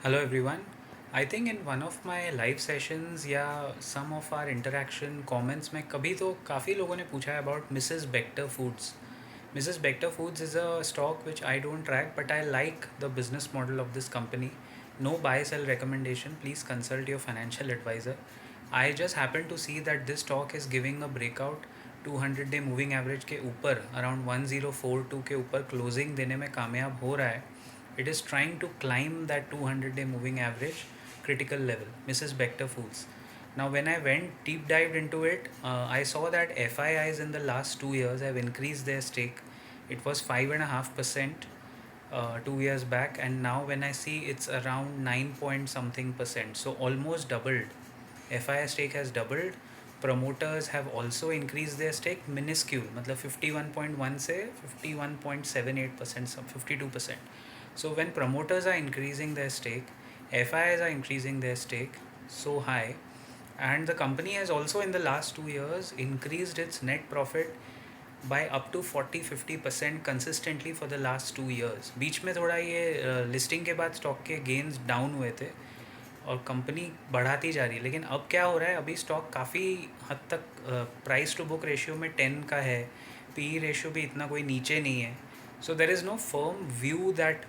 Hello everyone. I think in one of my live sessions या some of our interaction comments में कभी तो काफ़ी लोगों ने पूछा है about Mrs. Bector Foods. Mrs. Bector Foods is a stock which I don't track, but I like the business model of this company. No buy sell recommendation. Please consult your financial advisor. I just happen to see that this stock is giving a breakout 200 day moving average के ऊपर around 1042 के ऊपर closing देने में कामयाब हो रहा है. It is trying to climb that 200-day moving average critical level, Mrs. Bector Foods. Now, when I went deep dived into it, I saw that FIIs in the last 2 years have increased their stake. It was 5.5% 2 years back, and now when I see it's around 9 point something percent, so almost doubled. FII stake has doubled. Promoters have also increased their stake minuscule, मतलब 51.1 से 51.78%, 52%. So when promoters are increasing their stake, FIs are increasing their stake so high, and the company has also in the last 2 years increased its net profit by up to 40-50% consistently for the last 2 years. बीच में थोड़ा ये listing के बाद stock के gains down हुए थे और company बढ़ाती जा रही है, लेकिन अब क्या हो रहा है, अभी स्टॉक काफ़ी हद तक प्राइस टू बुक रेशियो में 10 का है. पी रेशियो भी इतना कोई नीचे नहीं है. So there is no firm view that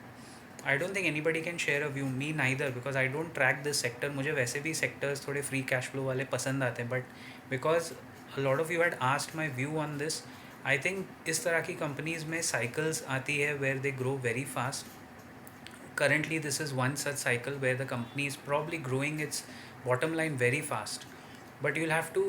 I don't think anybody can share a view, me neither, because I don't track this sector. मुझे वैसे भी सेक्टर्स थोड़े फ्री कैश फ्लो वाले पसंद आते हैं, but because a lot of you had asked my view on this. I think इस तरह की कंपनीज़ में साइकिल्स आती है where they grow very fast. Currently, this is one such cycle where the company is probably growing its bottom line very fast. But you'll have to,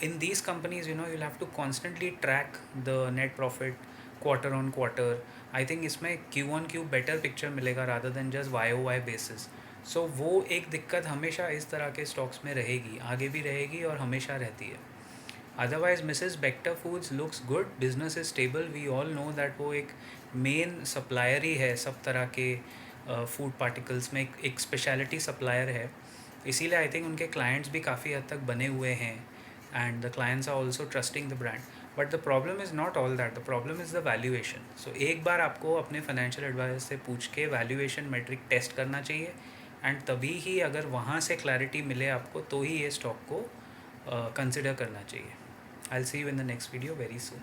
in these companies, you'll have to constantly track the net profit quarter on quarter. I think इसमें Q on Q better picture मिलेगा rather than just YOY basis. So वो एक दिक्कत हमेशा इस तरह के stocks में रहेगी, आगे भी रहेगी और हमेशा रहती है. Otherwise Mrs Bector foods looks good, business is stable. We all know that वो एक मेन सप्लायर ही है सब तरह के फूड पार्टिकल्स में, एक स्पेशलिटी सप्लायर है. इसीलिए आई थिंक उनके क्लाइंट्स भी काफ़ी हद तक बने हुए हैं, and the clients are also trusting the brand. But the problem is not all that, the problem is the valuation. So एक बार आपको अपने फाइनेंशियल एडवाइजर से पूछ के वैल्यूएशन मेट्रिक टेस्ट करना चाहिए, एंड तभी ही अगर वहाँ से क्लैरिटी मिले आपको तो ही ये स्टॉक को कंसिडर करना चाहिए. I'll see you in the next video very soon.